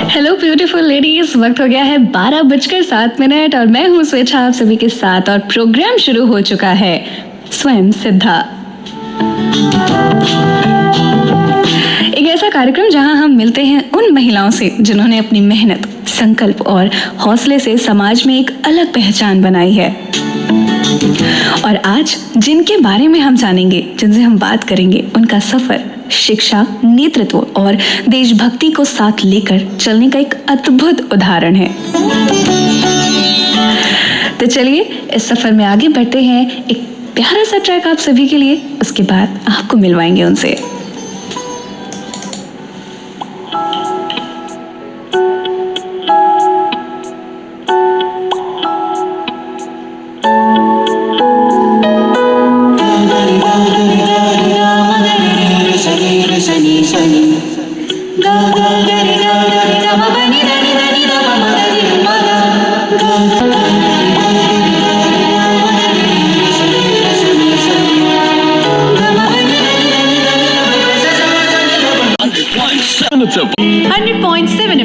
Hello beautiful ladies, वक्त हो गया है 12:07 और मैं हूँ स्वेच्छा आप सभी के साथ और प्रोग्राम शुरू हो चुका है स्वयं सिद्धा। एक ऐसा कार्यक्रम जहां हम मिलते हैं उन महिलाओं से जिन्होंने अपनी मेहनत, संकल्प और हौसले से समाज में एक अलग पहचान बनाई है। और आज जिनके बारे में हम जानेंगे, जिनसे हम बात करेंगे, उनका सफर शिक्षा, नेतृत्व और देशभक्ति को साथ लेकर चलने का एक अद्भुत उदाहरण है। तो चलिए इस सफर में आगे बढ़ते हैं। एक प्यारा सा ट्रैक आप सभी के लिए, उसके बाद आपको मिलवाएंगे उनसे।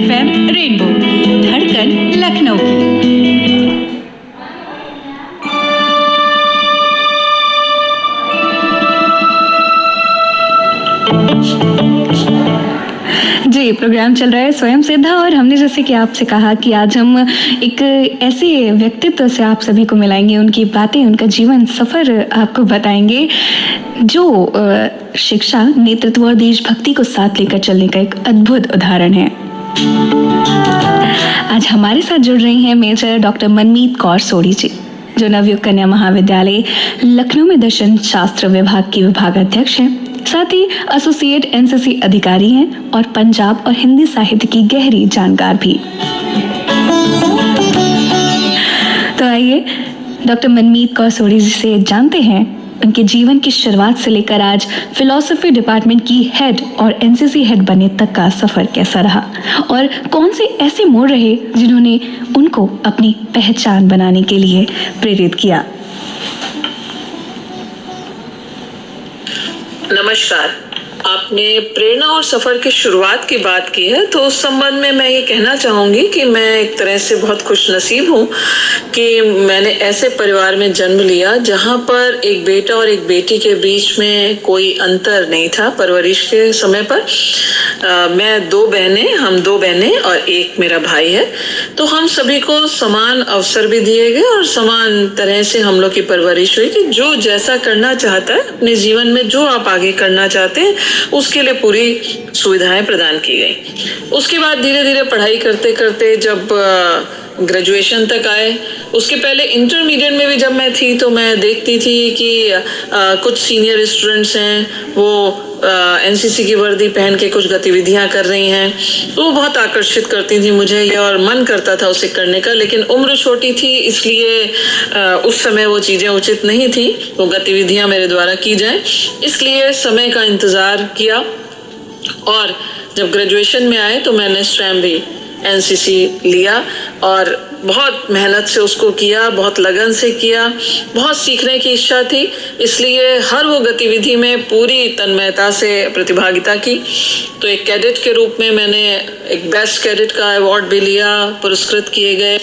FM रेनबो, धड़कन लखनऊ की। जी, प्रोग्राम चल रहा है स्वयं सिद्धा और हमने जैसे कि आपसे कहा कि आज हम एक ऐसे व्यक्तित्व से आप सभी को मिलाएंगे, उनकी बातें, उनका जीवन सफर आपको बताएंगे जो शिक्षा, नेतृत्व और देशभक्ति को साथ लेकर चलने का एक अद्भुत उदाहरण है। आज हमारे साथ जुड़ रही हैं मेजर डॉक्टर मनमीत कौर सोढ़ी जी, जो नवयुग कन्या महाविद्यालय लखनऊ में दर्शन शास्त्र विभाग की विभागाध्यक्ष हैं, साथ ही एसोसिएट एनसीसी अधिकारी हैं और पंजाब और हिंदी साहित्य की गहरी जानकार भी। तो आइए डॉक्टर मनमीत कौर सोढ़ी जी से जानते हैं उनके जीवन की शुरुआत से लेकर आज फिलॉसफी डिपार्टमेंट की हेड और एनसीसी हेड बनने तक का सफर कैसा रहा और कौन से ऐसे मोड़ रहे जिन्होंने उनको अपनी पहचान बनाने के लिए प्रेरित किया। नमस्कार। आपने प्रेरणा और सफर की शुरुआत की बात की है, तो उस संबंध में मैं ये कहना चाहूंगी कि मैं एक तरह से बहुत खुशनसीब हूँ कि मैंने ऐसे परिवार में जन्म लिया जहाँ पर एक बेटा और एक बेटी के बीच में कोई अंतर नहीं था परवरिश के समय पर। मैं हम दो बहनें और एक मेरा भाई है, तो हम सभी को समान अवसर भी दिए गए और समान तरह से हम लोग की परवरिश हुई कि जो जैसा करना चाहता है अपने जीवन में, जो आप आगे करना चाहते हैं उसके लिए पूरी सुविधाएं प्रदान की गई। उसके बाद धीरे धीरे पढ़ाई करते करते जब ग्रेजुएशन तक आए, उसके पहले इंटरमीडिएट में भी जब मैं थी तो मैं देखती थी कि कुछ सीनियर स्टूडेंट्स हैं वो एनसीसी की वर्दी पहन के कुछ गतिविधियां कर रही हैं, तो वो बहुत आकर्षित करती थी मुझे और मन करता था उसे करने का, लेकिन उम्र छोटी थी इसलिए उस समय वो चीज़ें उचित नहीं थी वो गतिविधियां मेरे द्वारा की जाए, इसलिए समय का इंतज़ार किया। और जब ग्रेजुएशन में आए तो मैंने स्वयं भी एनसीसी लिया और बहुत मेहनत से उसको किया, बहुत लगन से किया, बहुत सीखने की इच्छा थी, इसलिए हर वो गतिविधि में पूरी तन्मयता से प्रतिभागिता की। तो एक कैडेट के रूप में मैंने एक बेस्ट कैडेट का अवार्ड भी लिया, पुरस्कृत किए गए।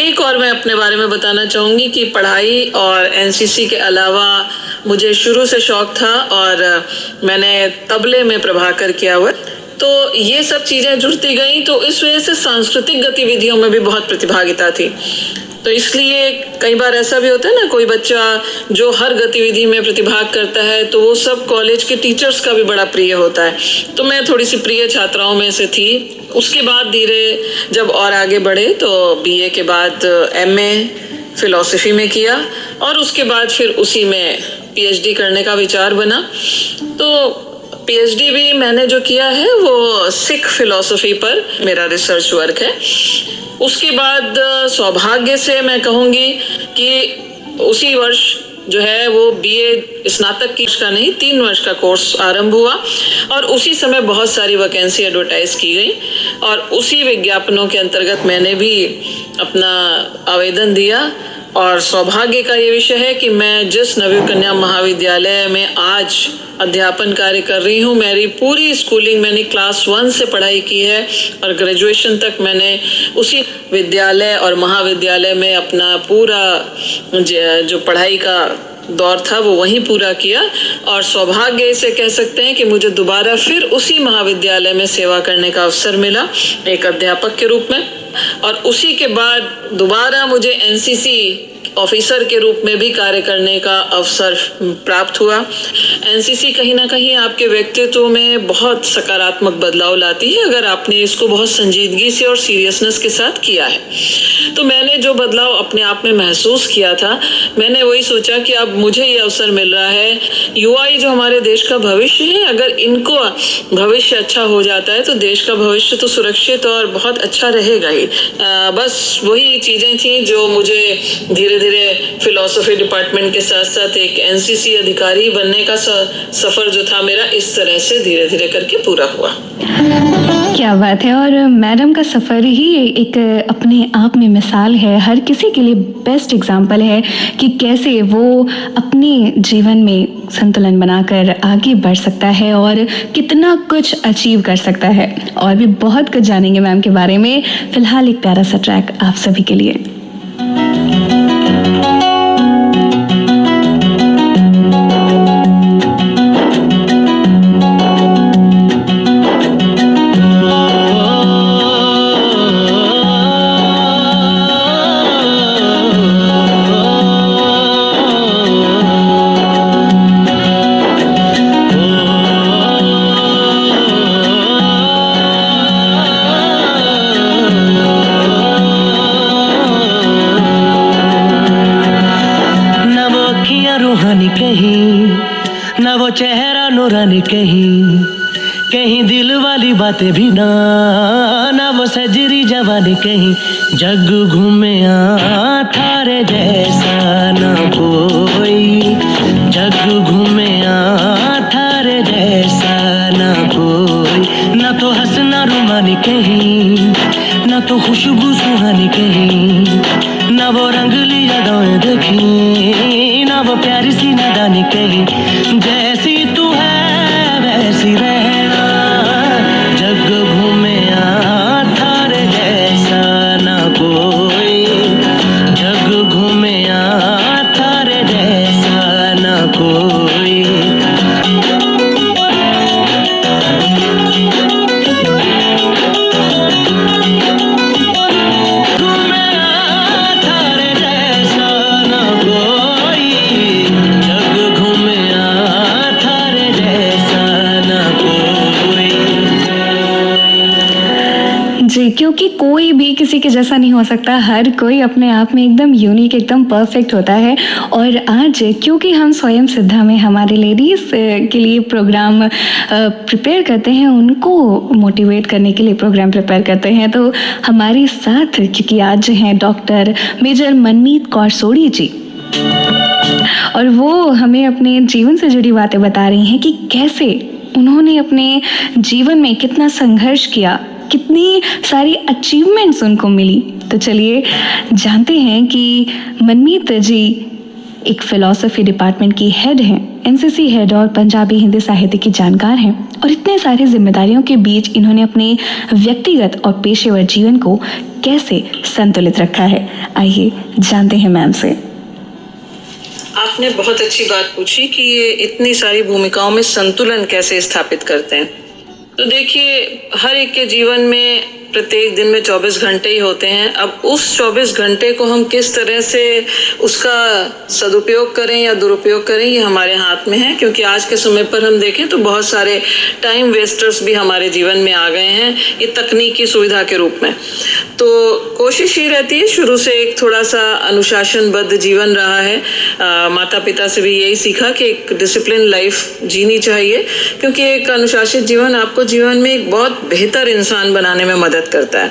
एक और मैं अपने बारे में बताना चाहूँगी कि पढ़ाई और एनसीसी के अलावा मुझे शुरू से शौक था और मैंने तबले में प्रभाकर किया हुआ, तो ये सब चीज़ें जुड़ती गई, तो इस वजह से सांस्कृतिक गतिविधियों में भी बहुत प्रतिभागिता थी। तो इसलिए कई बार ऐसा भी होता है ना, कोई बच्चा जो हर गतिविधि में प्रतिभाग करता है तो वो सब कॉलेज के टीचर्स का भी बड़ा प्रिय होता है, तो मैं थोड़ी सी प्रिय छात्राओं में से थी। उसके बाद धीरे जब और आगे बढ़े तो बीए के बाद एमए फिलॉसफी में किया और उसके बाद फिर उसी में पीएचडी करने का विचार बना। तो पीएचडी भी मैंने जो किया है वो सिख फिलॉसफी पर मेरा रिसर्च वर्क है। उसके बाद सौभाग्य से मैं कहूँगी कि उसी वर्ष जो है वो बीए स्नातक की का नहीं 3 वर्ष का कोर्स आरंभ हुआ और उसी समय बहुत सारी वैकेंसी एडवर्टाइज की गई और उसी विज्ञापनों के अंतर्गत मैंने भी अपना आवेदन दिया और सौभाग्य का ये विषय है कि मैं जिस नवयुग कन्या महाविद्यालय में आज अध्यापन कार्य कर रही हूँ, मेरी पूरी स्कूलिंग मैंने क्लास 1 से पढ़ाई की है और ग्रेजुएशन तक मैंने उसी विद्यालय और महाविद्यालय में अपना पूरा जो पढ़ाई का दौर था वो वहीं पूरा किया। और सौभाग्य से कह सकते हैं कि मुझे दोबारा फिर उसी महाविद्यालय में सेवा करने का अवसर मिला एक अध्यापक के रूप में, और उसी के बाद दोबारा मुझे एनसीसी ऑफिसर के रूप में भी कार्य करने का अवसर प्राप्त हुआ। एनसीसी कहीं ना कहीं आपके व्यक्तित्व में बहुत सकारात्मक बदलाव लाती है अगर आपने इसको बहुत संजीदगी से और सीरियसनेस के साथ किया है। तो मैंने जो बदलाव अपने आप में महसूस किया था, मैंने वही सोचा कि अब मुझे ये अवसर मिल रहा है, युवा ही जो हमारे देश का भविष्य है, अगर इनको भविष्य अच्छा हो जाता है तो देश का भविष्य तो सुरक्षित और बहुत अच्छा रहेगा ही। बस वही चीज़ें थी जो मुझे धीरे धीरे फिलॉसफी डिपार्टमेंट के साथ साथ एक एनसीसी अधिकारी बनने का सफर जो था मेरा, इस तरह से धीरे धीरे करके पूरा हुआ। क्या बात है। और मैडम का सफ़र ही एक अपने आप में मिसाल है, हर किसी के लिए बेस्ट एग्जाम्पल है कि कैसे वो अपने जीवन में संतुलन बनाकर आगे बढ़ सकता है और कितना कुछ अचीव कर सकता है। और भी बहुत कुछ जानेंगे मैम के बारे में। फिलहाल एक प्यारा सा ट्रैक आप सभी के लिए। ना वो चेहरा नूरानी कहीं दिल वाली बातें भी ना वो सजरी जवानी कहीं जग घूमे थारे जैसा ना कोई, जग घूमे थारे जैसा ना कोई। ना तो हंसना रुमानी कहीं, ना तो खुशबू सुहानी कहीं, ना वो रंगली यादें देखी, ना वो प्यारी सी नादानी कहीं। जैसी तू है वैसी रहना, जग घूमे थारे जैसा ना कोई, जग घूमे थारे जैसा ना कोई। जी, क्योंकि कोई भी किसी के जैसा नहीं हो सकता, हर कोई अपने आप में एकदम यूनिक, एकदम परफेक्ट होता है। और आज क्योंकि हम स्वयं सिद्धा में हमारे लेडीज़ के लिए प्रोग्राम प्रिपेयर करते हैं, उनको मोटिवेट करने के लिए प्रोग्राम प्रिपेयर करते हैं, तो हमारे साथ क्योंकि आज हैं डॉक्टर मेजर मनमीत कौर सोढ़ी जी, और वो हमें अपने जीवन से जुड़ी बातें बता रही हैं कि कैसे उन्होंने अपने जीवन में कितना संघर्ष किया, कितनी सारी अचीवमेंट्स उनको मिली। तो चलिए जानते हैं कि मनमीत जी एक फिलॉसफी डिपार्टमेंट की हेड हैं, एनसीसी हेड और पंजाबी हिंदी साहित्य की जानकार हैं, और इतने सारी जिम्मेदारियों के बीच इन्होंने अपने व्यक्तिगत और पेशेवर जीवन को कैसे संतुलित रखा है। आइए जानते हैं मैम से। आपने बहुत अच्छी बात पूछी कि ये इतनी सारी भूमिकाओं में संतुलन कैसे स्थापित करते हैं। तो देखिए, हर एक के जीवन में प्रत्येक दिन में 24 घंटे ही होते हैं। अब उस 24 घंटे को हम किस तरह से उसका सदुपयोग करें या दुरुपयोग करें, ये हमारे हाथ में है। क्योंकि आज के समय पर हम देखें तो बहुत सारे टाइम वेस्टर्स भी हमारे जीवन में आ गए हैं, ये तकनीकी सुविधा के रूप में। तो कोशिश ये रहती है, शुरू से एक थोड़ा सा अनुशासनबद्ध जीवन रहा है। माता पिता से भी यही सीखा कि एक डिसिप्लिन लाइफ जीनी चाहिए, क्योंकि एक अनुशासित जीवन आपको जीवन में एक बहुत बेहतर इंसान बनाने में मदद करता है।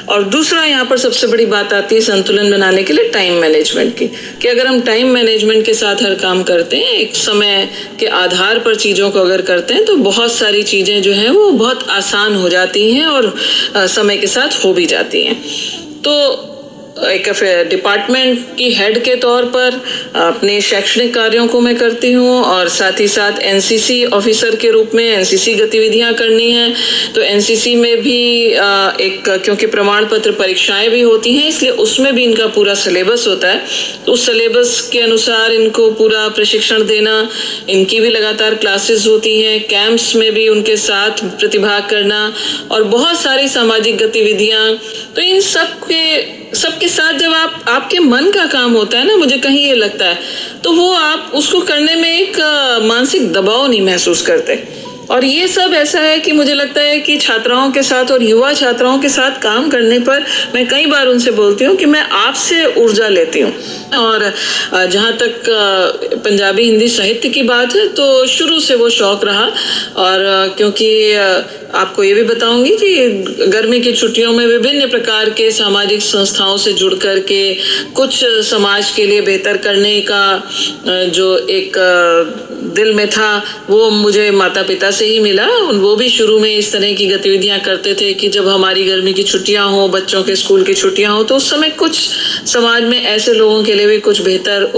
और दूसरा यहाँ पर सबसे बड़ी बात आती है संतुलन बनाने के लिए टाइम मैनेजमेंट की, कि अगर हम टाइम मैनेजमेंट के साथ हर काम करते हैं, एक समय के आधार पर चीज़ों को अगर करते हैं, तो बहुत सारी चीज़ें जो हैं वो बहुत आसान हो जाती हैं और समय के साथ हो भी जाती हैं। तो एक डिपार्टमेंट की हेड के तौर पर अपने शैक्षणिक कार्यों को मैं करती हूँ और साथ ही साथ एनसीसी ऑफिसर के रूप में एनसीसी गतिविधियाँ करनी हैं। तो एनसीसी में भी एक क्योंकि प्रमाण पत्र परीक्षाएं भी होती हैं, इसलिए उसमें भी इनका पूरा सिलेबस होता है। तो उस सिलेबस के अनुसार इनको पूरा प्रशिक्षण देना, इनकी भी लगातार क्लासेस होती हैं, कैंप्स में भी उनके साथ प्रतिभाग करना और बहुत सारी सामाजिक गतिविधियाँ। तो इन सबके साथ जब आपके मन का काम होता है ना, मुझे कहीं ये लगता है, तो वो आप उसको करने में एक मानसिक दबाव नहीं महसूस करते। और ये सब ऐसा है कि मुझे लगता है कि छात्राओं के साथ और युवा छात्राओं के साथ काम करने पर मैं कई बार उनसे बोलती हूँ कि मैं आपसे ऊर्जा लेती हूँ। और जहाँ तक पंजाबी हिंदी साहित्य की बात है, तो शुरू से वो शौक रहा। और क्योंकि आपको ये भी बताऊंगी कि गर्मी की छुट्टियों में विभिन्न प्रकार के सामाजिक संस्थाओं से जुड़ कर के कुछ समाज के लिए बेहतर करने का जो एक दिल में था, वो मुझे माता पिता से ही मिला। वो भी शुरू में इस तरह की गतिविधियां करते थे कि जब हमारी गर्मी की छुट्टियां हो, बच्चों के स्कूल की छुट्टियां हो, तो उस समय कुछ समाज में ऐसे लोगों के लिए भी कुछ बेहतर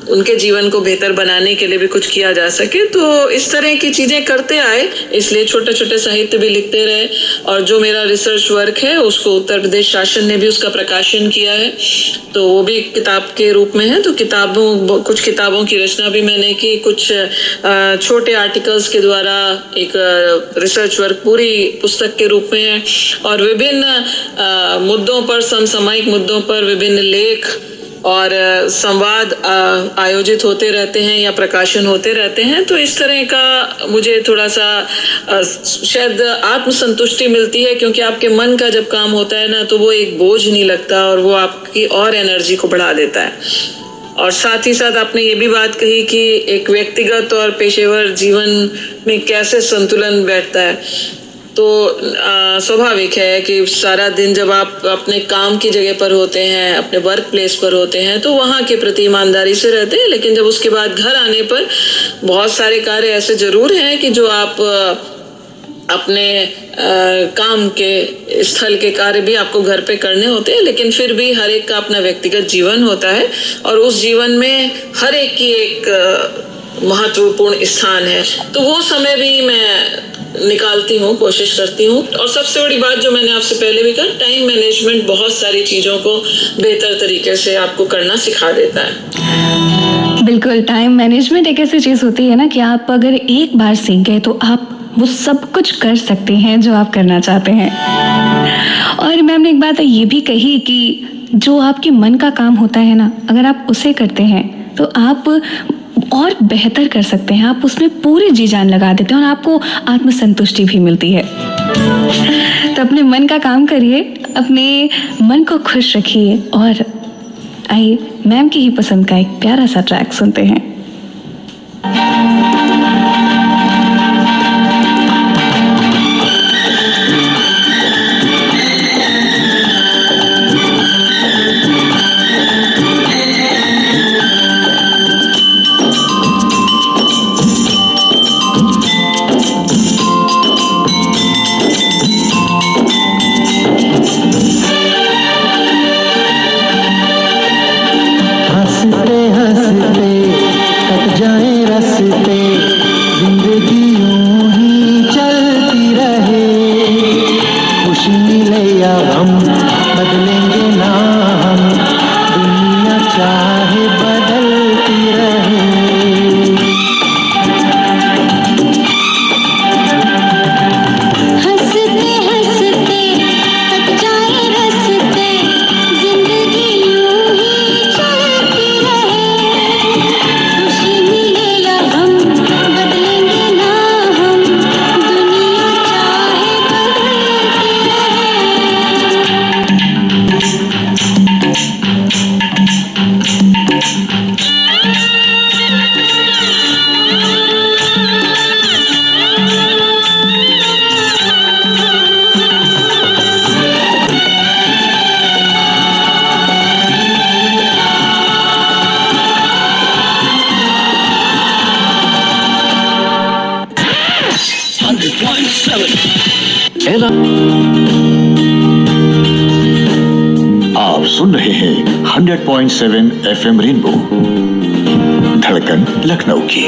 उनके जीवन को बेहतर बनाने के लिए भी कुछ किया जा सके। तो इस तरह की चीजें करते आए, इसलिए छोटे छोटे साहित्य भी लिखते रहे। और जो मेरा रिसर्च वर्क है उसको उत्तर प्रदेश शासन ने भी उसका प्रकाशन किया है, तो वो भी किताब के रूप में है। तो कुछ किताबों की रचना भी मैंने की, कुछ छोटे आर्टिकल्स के द्वारा एक रिसर्च वर्क पूरी पुस्तक के रूप में है। और विभिन्न मुद्दों पर, समसामयिक मुद्दों पर विभिन्न लेख और संवाद आयोजित होते रहते हैं या प्रकाशन होते रहते हैं। तो इस तरह का मुझे थोड़ा सा शायद आत्मसंतुष्टि मिलती है, क्योंकि आपके मन का जब काम होता है ना, तो वो एक बोझ नहीं लगता और वो आपकी और एनर्जी को बढ़ा देता है। और साथ ही साथ आपने ये भी बात कही कि एक व्यक्तिगत और पेशेवर जीवन में कैसे संतुलन बैठता है। तो स्वाभाविक है कि सारा दिन जब आप अपने काम की जगह पर होते हैं, अपने वर्क प्लेस पर होते हैं, तो वहाँ के प्रति ईमानदारी से रहते हैं। लेकिन जब उसके बाद घर आने पर बहुत सारे कार्य ऐसे जरूर हैं कि जो आप अपने काम के स्थल के कार्य भी आपको घर पे करने होते हैं। लेकिन फिर भी हर एक का अपना व्यक्तिगत जीवन होता है और उस जीवन में हर एक की एक महत्वपूर्ण स्थान है। तो वो समय भी मैं निकालती हूँ, कोशिश करती हूँ। और सबसे बड़ी बात जो मैंने आपसे पहले भी कहा, टाइम मैनेजमेंट बहुत सारी चीज़ों को बेहतर तरीके से आपको करना सिखा देता है। बिल्कुल, टाइम मैनेजमेंट एक ऐसी चीज़ होती है ना कि आप अगर एक बार सीख गए तो आप वो सब कुछ कर सकते हैं जो आप करना चाहते हैं। और मैम ने एक बात ये भी कही कि जो आपके मन का काम होता है ना, अगर आप उसे करते हैं तो आप और बेहतर कर सकते हैं, आप उसमें पूरी जी जान लगा देते हैं और आपको आत्मसंतुष्टि भी मिलती है। तो अपने मन का काम करिए, अपने मन को खुश रखिए। और आइए मैम की ही पसंद का एक प्यारा सा ट्रैक सुनते हैं। आप सुन रहे हैं 100.7 FM रेनबो, धड़कन लखनऊ की।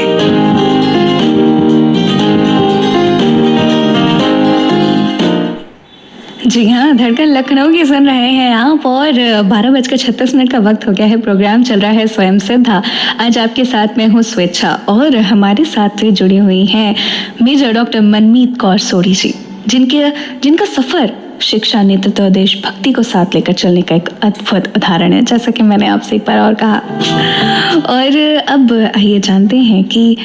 जी हाँ, धड़कन लखनऊ की सुन रहे हैं आप और 12:36 का वक्त हो गया है। प्रोग्राम चल रहा है स्वयं सिद्धा। आज आपके साथ में हूँ स्वेच्छा और हमारे साथ से जुड़ी हुई हैं मेजर डॉक्टर मनमीत कौर सोढ़ी जी, जिनका सफ़र शिक्षा, नेतृत्व और देशभक्ति को साथ लेकर चलने का एक अद्भुत उदाहरण है, जैसा कि मैंने आपसे एक बार और कहा। और अब आइए जानते हैं कि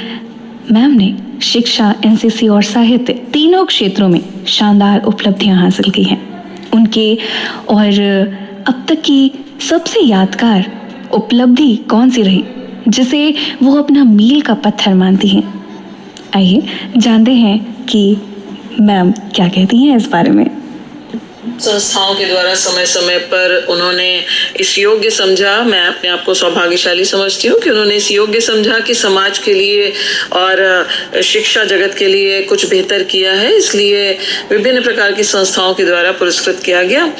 मैम ने शिक्षा, एनसीसी और साहित्य तीनों क्षेत्रों में शानदार उपलब्धियां हासिल की हैं। उनके और अब तक की सबसे यादगार उपलब्धि कौन सी रही जिसे वो अपना मील का पत्थर मानती हैं? आइए जानते हैं कि मैम क्या कहती हैं इस बारे में। संस्थाओं के द्वारा समय समय पर उन्होंने इस योग्य समझा, मैं अपने आप को सौभाग्यशाली समझती हूँ कि उन्होंने इस योग्य समझा कि समाज के लिए और शिक्षा जगत के लिए कुछ बेहतर किया है, इसलिए विभिन्न प्रकार की संस्थाओं के द्वारा पुरस्कृत किया गया।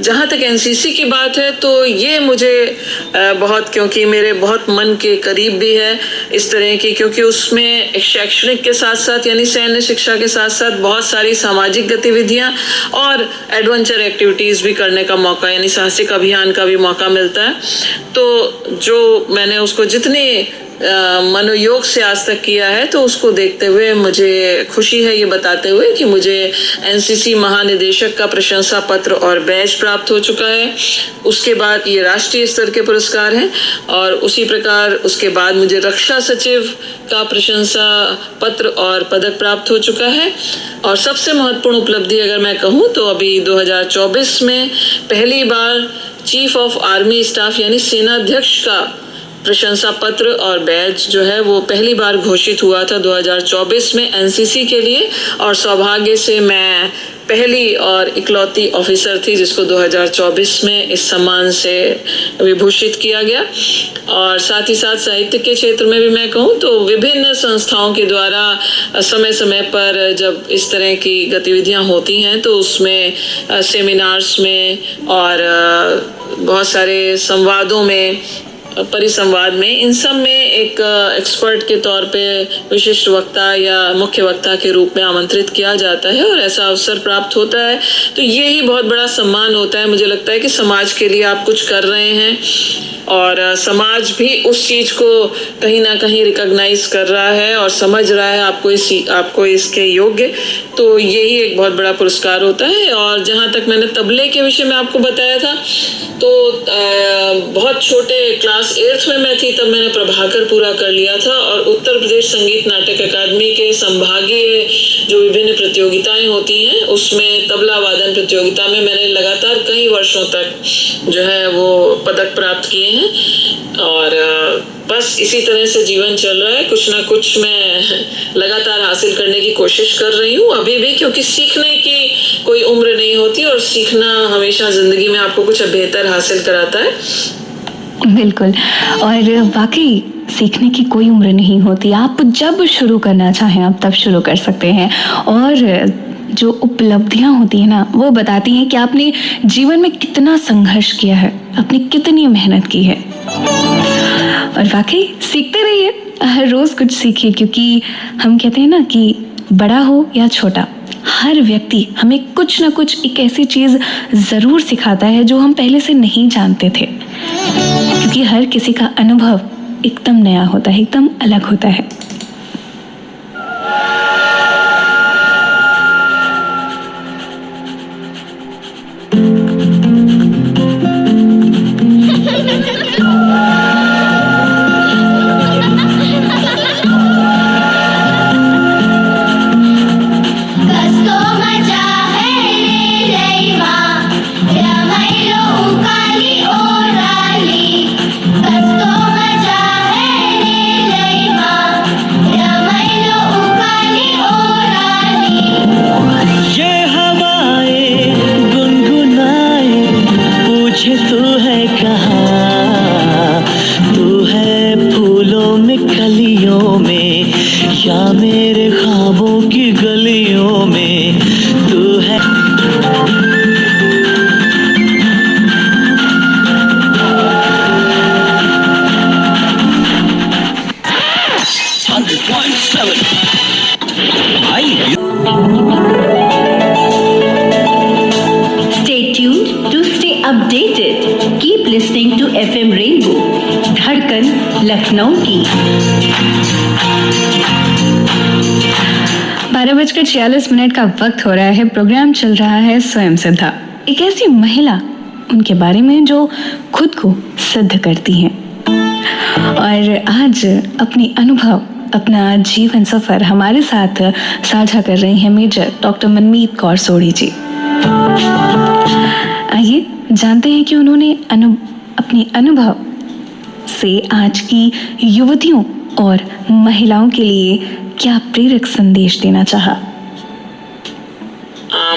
जहाँ तक एनसीसी की बात है तो ये मुझे बहुत, क्योंकि मेरे बहुत मन के करीब भी है इस तरह की, क्योंकि उसमें शैक्षणिक के साथ साथ यानी सैन्य शिक्षा के साथ साथ बहुत सारी सामाजिक गतिविधियाँ और एडवेंचर एक्टिविटीज़ भी करने का मौका, यानी साहसिक अभियान का भी मौका मिलता है। तो जो मैंने उसको जितने मनोयोग से आज तक किया है, तो उसको देखते हुए मुझे खुशी है ये बताते हुए कि मुझे एनसीसी महानिदेशक का प्रशंसा पत्र और बैज प्राप्त हो चुका है। उसके बाद ये राष्ट्रीय स्तर के पुरस्कार हैं और उसी प्रकार उसके बाद मुझे रक्षा सचिव का प्रशंसा पत्र और पदक प्राप्त हो चुका है। और सबसे महत्वपूर्ण उपलब्धि अगर मैं कहूँ तो अभी 2024 में पहली बार चीफ ऑफ आर्मी स्टाफ यानी सेनाध्यक्ष का प्रशंसा पत्र और बैज जो है वो पहली बार घोषित हुआ था 2024 में एनसीसी के लिए, और सौभाग्य से मैं पहली और इकलौती ऑफिसर थी जिसको 2024 में इस सम्मान से विभूषित किया गया। और साथ ही साथ साहित्य के क्षेत्र में भी मैं कहूँ तो विभिन्न संस्थाओं के द्वारा समय समय पर जब इस तरह की गतिविधियाँ होती हैं तो उसमें सेमिनार्स में और बहुत सारे संवादों में, परिसंवाद में, इन सब में एक एक्सपर्ट के तौर पे विशिष्ट वक्ता या मुख्य वक्ता के रूप में आमंत्रित किया जाता है और ऐसा अवसर प्राप्त होता है। तो ये ही बहुत बड़ा सम्मान होता है। मुझे लगता है कि समाज के लिए आप कुछ कर रहे हैं और समाज भी उस चीज़ को कहीं ना कहीं रिकॉग्नाइज कर रहा है और समझ रहा है आपको इसके योग्य, तो यही एक बहुत बड़ा पुरस्कार होता है। और जहाँ तक मैंने तबले के विषय में आपको बताया था तो बहुत छोटे क्लास 8th में मैं थी तब मैंने प्रभाकर पूरा कर लिया था और उत्तर प्रदेश संगीत नाटक अकादमी के संभागीय जो विभिन्न प्रतियोगिताएं होती हैं उसमें तबला वादन प्रतियोगिता में मैंने लगातार कई वर्षों तक जो है वो पदक प्राप्त किए हैं। और बस इसी तरह से जीवन चल रहा है, कुछ ना कुछ मैं लगातार हासिल करने की कोशिश कर रही हूँ अभी भी, क्योंकि सीखने की कोई उम्र नहीं होती और सीखना हमेशा जिंदगी में आपको कुछ बेहतर हासिल कराता है। बिल्कुल, और वाकई सीखने की कोई उम्र नहीं होती। आप जब शुरू करना चाहें आप तब शुरू कर सकते हैं। और जो उपलब्धियां होती हैं ना वो बताती हैं कि आपने जीवन में कितना संघर्ष किया है, आपने कितनी मेहनत की है। और वाकई सीखते रहिए, हर रोज कुछ सीखिए, क्योंकि हम कहते हैं ना कि बड़ा हो या छोटा हर व्यक्ति हमें कुछ ना कुछ एक ऐसी चीज जरूर सिखाता है जो हम पहले से नहीं जानते थे, क्योंकि हर किसी का अनुभव एकदम नया होता है, एकदम अलग होता है। Updated, keep listening to FM Rainbow, धड़कन लखनऊ की। 12:46 का वक्त हो रहा है। प्रोग्राम चल रहा है स्वयं सिद्धा, एक ऐसी महिला उनके बारे में जो खुद को सिद्ध करती हैं। और आज अपनी अनुभव, अपना जीवन सफर हमारे साथ साझा कर रही हैं मेजर डॉक्टर मनमीत कौर सोढ़ी जी। आइए जानते हैं कि उन्होंने अपनी अनुभव से आज की युवतियों और महिलाओं के लिए क्या प्रेरक संदेश देना चाहा।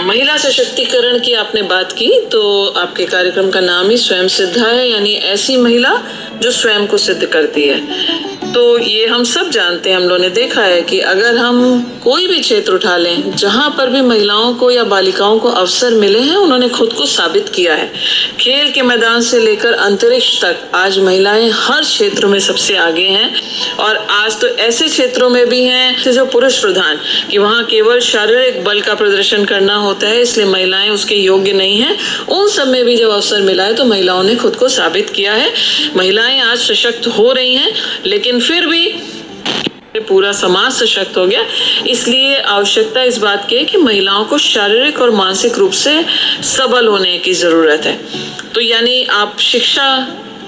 महिला सशक्तिकरण की आपने बात की तो आपके कार्यक्रम का नाम ही स्वयं सिद्धा है, यानी ऐसी महिला जो स्वयं को सिद्ध करती है। तो ये हम सब जानते हैं, हम लोगों ने देखा है कि अगर हम कोई भी क्षेत्र उठा लें जहाँ पर भी महिलाओं को या बालिकाओं को अवसर मिले हैं, उन्होंने खुद को साबित किया है। खेल के मैदान से लेकर अंतरिक्ष तक आज महिलाएं हर क्षेत्र में सबसे आगे हैं। और आज तो ऐसे क्षेत्रों में भी हैं जो पुरुष प्रधान, कि वहाँ केवल शारीरिक बल का प्रदर्शन करना होता है, इसलिए महिलाएं उसके योग्य नहीं हैं। उन सब में भी जब अवसर मिला है तो महिलाओं ने खुद को साबित किया है। महिलाएं आज सशक्त हो रही हैं, लेकिन फिर भी पूरा समाज सशक्त हो गया। इसलिए आवश्यकता इस बात की है कि महिलाओं को शारीरिक और मानसिक रूप से सबल होने की जरूरत है। तो यानी आप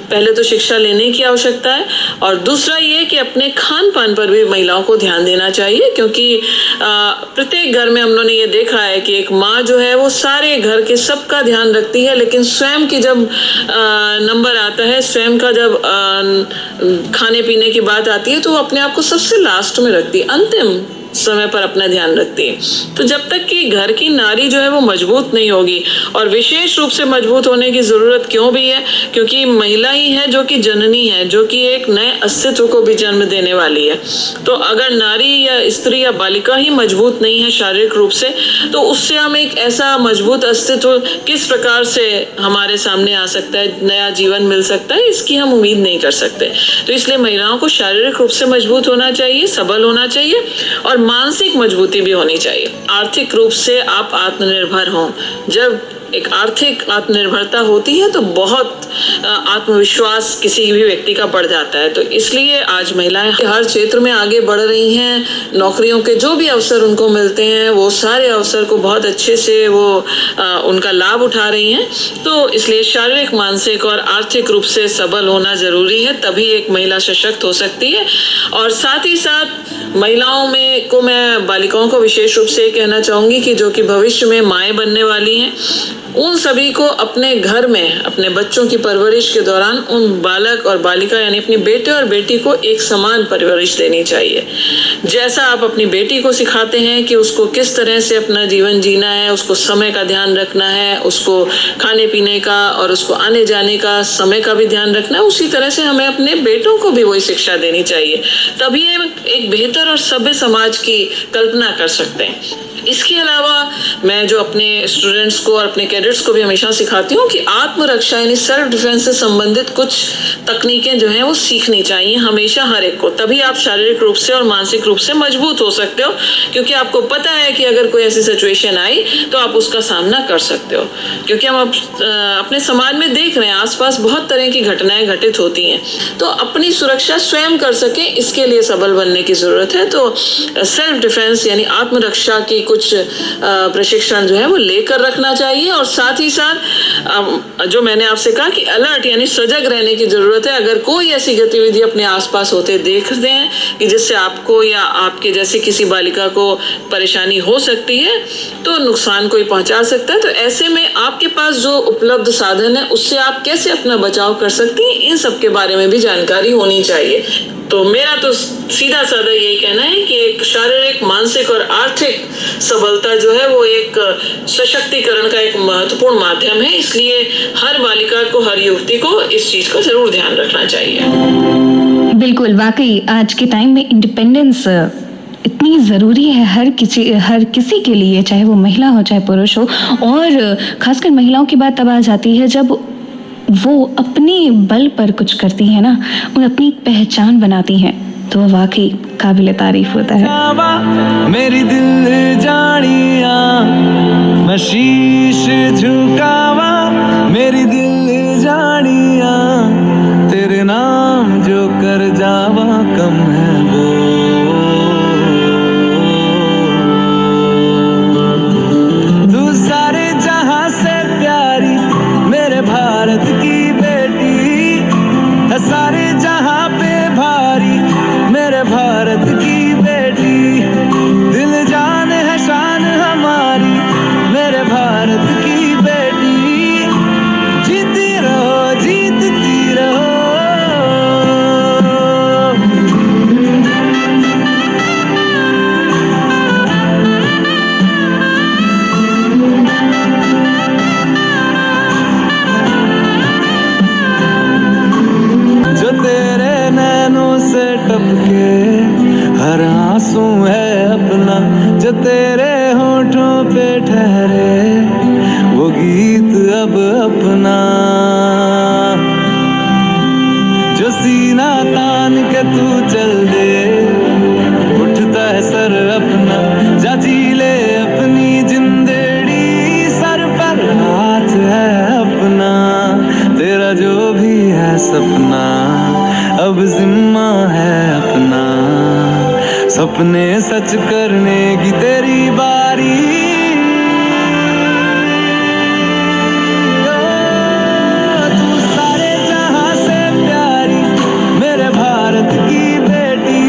पहले तो शिक्षा लेने की आवश्यकता है, और दूसरा ये कि अपने खान पान पर भी महिलाओं को ध्यान देना चाहिए, क्योंकि प्रत्येक घर में हम लोगों ने ये देखा है कि एक माँ जो है वो सारे घर के सबका ध्यान रखती है, लेकिन स्वयं की जब नंबर आता है, स्वयं का जब खाने पीने की बात आती है, तो वो अपने आप को सबसे लास्ट में रखती है, अंतिम समय पर अपना ध्यान रखती है। तो जब तक कि घर की नारी जो है वो मजबूत नहीं होगी, और विशेष रूप से मजबूत होने की जरूरत क्यों भी है, क्योंकि महिला ही है जो कि जननी है, जो कि एक नए अस्तित्व को भी जन्म देने वाली है। तो अगर नारी या स्त्री या बालिका ही मजबूत नहीं है शारीरिक रूप से, तो उससे हम एक ऐसा मजबूत अस्तित्व किस प्रकार से हमारे सामने आ सकता है, नया जीवन मिल सकता है, इसकी हम उम्मीद नहीं कर सकते। तो इसलिए महिलाओं को शारीरिक रूप से मजबूत होना चाहिए, सबल होना चाहिए, और मानसिक मजबूती भी होनी चाहिए। आर्थिक रूप से आप आत्मनिर्भर हों। जब एक आर्थिक आत्मनिर्भरता होती है तो बहुत आत्मविश्वास किसी भी व्यक्ति का बढ़ जाता है। तो इसलिए आज महिलाएं हर क्षेत्र में आगे बढ़ रही हैं। नौकरियों के जो भी अवसर उनको मिलते हैं, वो सारे अवसर को बहुत अच्छे से वो उनका लाभ उठा रही हैं। तो इसलिए शारीरिक, मानसिक और आर्थिक रूप से सबल होना जरूरी है, तभी एक महिला सशक्त हो सकती है। और साथ ही साथ महिलाओं में को मैं बालिकाओं को विशेष रूप से कहना चाहूंगी कि जो कि भविष्य में माएँ बनने वाली हैं, उन सभी को अपने घर में अपने बच्चों की परवरिश के दौरान उन बालक और बालिका यानी अपनी बेटे और बेटी को एक समान परवरिश देनी चाहिए। जैसा आप अपनी बेटी को सिखाते हैं कि उसको किस तरह से अपना जीवन जीना है, उसको समय का ध्यान रखना है, उसको खाने पीने का और उसको आने जाने का समय का भी ध्यान रखना है, उसी तरह से हमें अपने बेटों को भी वही शिक्षा देनी चाहिए। तभी हम एक बेहतर और सभ्य समाज की कल्पना कर सकते हैं। इसके अलावा मैं जो अपने स्टूडेंट्स को और अपने कैडेट्स को भी हमेशा सिखाती हूँ कि आत्मरक्षा यानी सेल्फ डिफेंस से संबंधित कुछ तकनीकें जो हैं वो सीखनी चाहिए हमेशा हर एक को। तभी आप शारीरिक रूप से और मानसिक रूप से मजबूत हो सकते हो, क्योंकि आपको पता है कि अगर कोई ऐसी सिचुएशन आई तो आप उसका सामना कर सकते हो। क्योंकि हम अपने समाज में देख रहे हैं आसपास बहुत तरह की घटनाएं घटित होती हैं, तो अपनी सुरक्षा स्वयं कर सके इसके लिए सबल बनने की जरूरत है। तो सेल्फ डिफेंस यानी आत्मरक्षा की कुछ प्रशिक्षण जो है वो लेकर रखना चाहिए। और साथ ही साथ जो मैंने आपसे कहा कि अलर्ट यानी सजग रहने की जरूरत है। अगर कोई ऐसी गतिविधि अपने आसपास होते देखते हैं कि जिससे आपको या आपके जैसे किसी बालिका को परेशानी हो सकती है, तो नुकसान कोई पहुंचा सकता है, तो ऐसे में आपके पास जो उपलब्ध साधन है उससे आप कैसे अपना बचाव कर सकती हैं, इन सब के बारे में भी जानकारी होनी चाहिए। तो मेरा तो सीधा साधा यही कहना है कि एक शारीरिक, मानसिक और आर्थिक सबलता जो है वो एक सशक्तिकरण का एक महत्वपूर्ण माध्यम है। इसलिए हर बालिका को, हर युवती को इस चीज का जरूर ध्यान रखना चाहिए। बिल्कुल, वाकई आज के टाइम में इंडिपेंडेंस इतनी ज़रूरी है हर किसी के लिए, चाहे वो महिला हो चाहे पुरुष हो। और खासकर महिलाओं की बात तब आ जाती है जब वो अपने बल पर कुछ करती है ना, उन्हें अपनी पहचान बनाती हैं, तो वो वाकई काबिल तारीफ होता है। मेरी दिल जानिया मैं शीश झुकावा, मेरी दिल सपने सच करने की तेरी बारी तू सारे जहां से प्यारी मेरे भारत की बेटी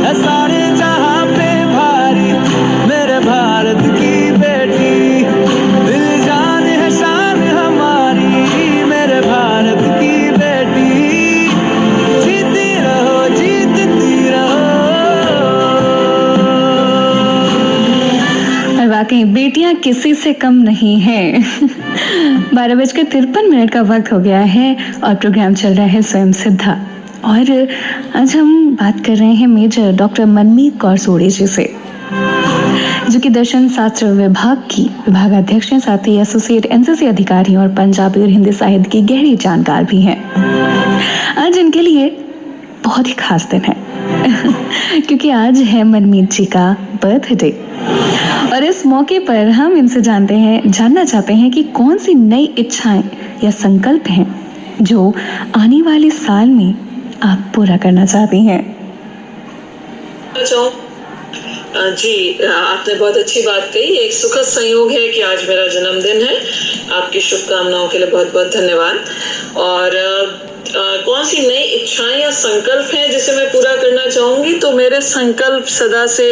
है सारे जहां पे भारी मेरे भारत की बेटी दिल जान है शान हमारी मेरे भारत की बेटी जीती रहो जीतती रहो। और वाकई बेटियां किसी से कम नहीं है। 12:53 का वक्त हो गया है और प्रोग्राम चल रहा है स्वयं सिद्धा। और आज हम बात कर रहे हैं मेजर डॉक्टर मनमीत कौर सोढ़ी जी से, जो कि दर्शन शास्त्र विभाग की विभागाध्यक्ष हैं, साथ ही एसोसिएट एनसीसी अधिकारी और पंजाबी और हिंदी साहित्य की गहरी जानकार भी हैं। आज इनके लिए बहुत ही खास दिन है क्योंकि आज है मनमीत जी का बर्थडे। और इस मौके पर हम इनसे जानना चाहते हैं कि कौन सी नई इच्छाएं या संकल्प हैं जो आने वाले साल में आप पूरा करना चाहती हैं। जी, आपने बहुत अच्छी बात कही। एक सुखद संयोग है कि आज मेरा जन्मदिन है। आपकी शुभकामनाओं के लिए बहुत बहुत धन्यवाद। और कौन सी नई इच्छाएं या संकल्प हैं जिसे मैं पूरा करना चाहूंगी, तो मेरे संकल्प सदा से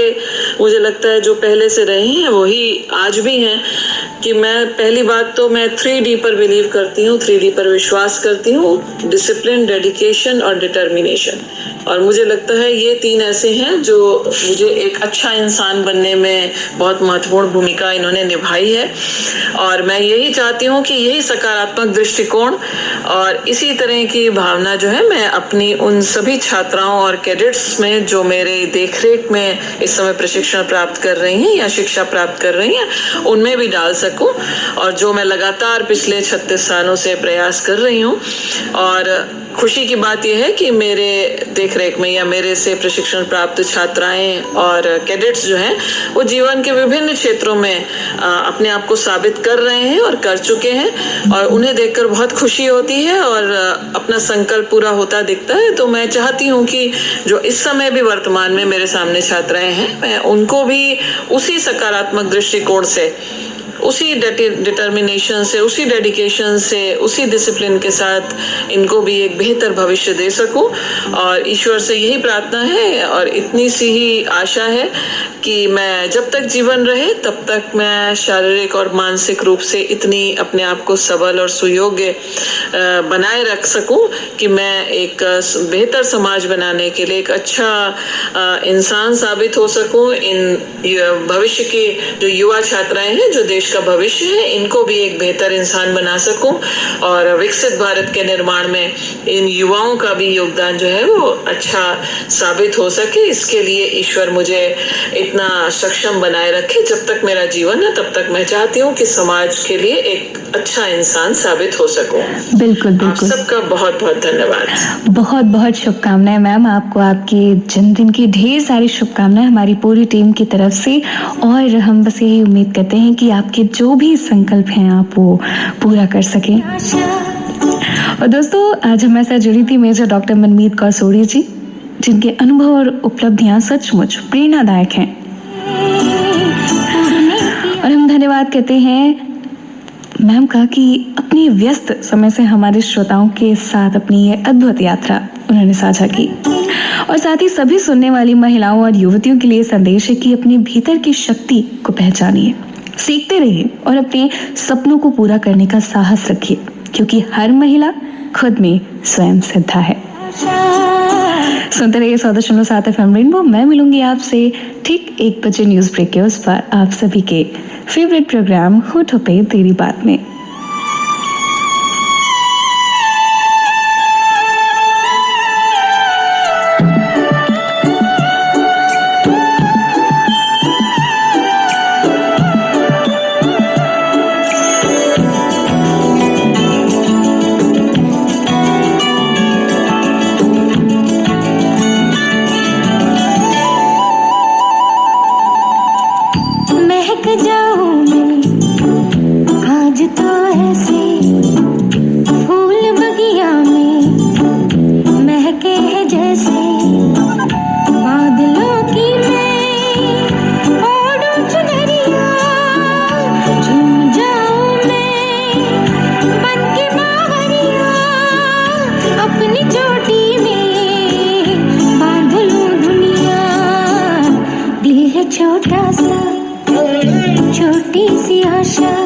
मुझे लगता है जो पहले से रहे हैं वही आज भी हैं। कि मैं पहली बात तो मैं 3D पर बिलीव करती हूँ, 3D पर विश्वास करती हूँ, डिसिप्लिन, डेडिकेशन और डिटर्मिनेशन। और मुझे लगता है ये 3 ऐसे हैं जो मुझे एक अच्छा इंसान बनने में बहुत महत्वपूर्ण भूमिका इन्होंने निभाई है। और मैं यही चाहती हूँ कि यही सकारात्मक दृष्टिकोण और इसी तरह की भावना जो है मैं अपनी उन सभी छात्राओं और कैडेट्स में जो मेरे देखरेख में इस समय प्रशिक्षण प्राप्त कर रही हैं या शिक्षा प्राप्त कर रही हैं उनमें भी डाल सकूं, और जो मैं लगातार पिछले 36 सालों से प्रयास कर रही हूं। और खुशी की बात यह है कि मेरे देखरेख में या मेरे से प्रशिक्षण प्राप्त छात्राएं और कैडेट्स जो हैं वो जीवन के विभिन्न क्षेत्रों में अपने आप को साबित कर रहे हैं और कर चुके हैं, और उन्हें देखकर बहुत खुशी होती है और अपना संकल्प पूरा होता दिखता है। तो मैं चाहती हूँ कि जो इस समय भी वर्तमान में मेरे सामने छात्राएं हैं, मैं उनको भी उसी सकारात्मक दृष्टिकोण से, उसी डिटर्मिनेशन से, उसी डेडिकेशन से, उसी डिसिप्लिन के साथ इनको भी एक बेहतर भविष्य दे सकूं। और ईश्वर से यही प्रार्थना है और इतनी सी ही आशा है कि मैं जब तक जीवन रहे तब तक मैं शारीरिक और मानसिक रूप से इतनी अपने आप को सबल और सुयोग्य बनाए रख सकूं कि मैं एक बेहतर समाज बनाने के लिए एक अच्छा इंसान साबित हो सकूं। इन भविष्य की जो युवा छात्राएं हैं, जो देश का भविष्य है, इनको भी एक बेहतर इंसान बना सकूं और विकसित भारत के निर्माण में इन युवाओं का भी योगदान जो है वो अच्छा साबित हो सके। इसके लिए ईश्वर मुझे इतना सक्षम बनाए रखे। जब तक मेरा जीवन है तब तक मैं चाहती हूँ कि समाज के लिए एक अच्छा इंसान साबित हो सकूं। बिल्कुल बिल्कुल। आप सबका बहुत बहुत धन्यवाद। बहुत बहुत शुभकामनाएं मैम आपको, आपके जन्मदिन की ढेर सारी शुभकामनाएं हमारी पूरी टीम की तरफ से। और हम बस यही उम्मीद करते हैं कि आपके जो भी संकल्प हैं आप वो पूरा कर सकें। और दोस्तों, आज हमारे साथ जुड़ी थी मेजर डॉक्टर मनमीत कौर सोढ़ी जी, जिनके अनुभव और उपलब्धियां सचमुच प्रेरणादायक हैं। और हम धन्यवाद कहते हैं मैम का कि अपनी व्यस्त समय से हमारे श्रोताओं के साथ अपनी ये अद्भुत यात्रा उन्होंने साझा की। और साथ ही सभी सुनने वाली महिलाओं और युवतियों के लिए संदेश है कि अपने भीतर की शक्ति को पहचानिए, सीखते रहिए और अपने सपनों को पूरा करने का साहस रखिए, क्योंकि हर महिला खुद में स्वयं सिद्धा है। सुनते रहिए 100.7 FM रेनबो। मैं मिलूंगी आपसे ठीक 1 बजे न्यूज ब्रेक के उस पर आप सभी के फेवरेट प्रोग्राम होठों पे तेरी बात में। महक जाऊं मैं आज तो ऐसे, फूल बगिया में महके हैं जैसे, बादलों की नशा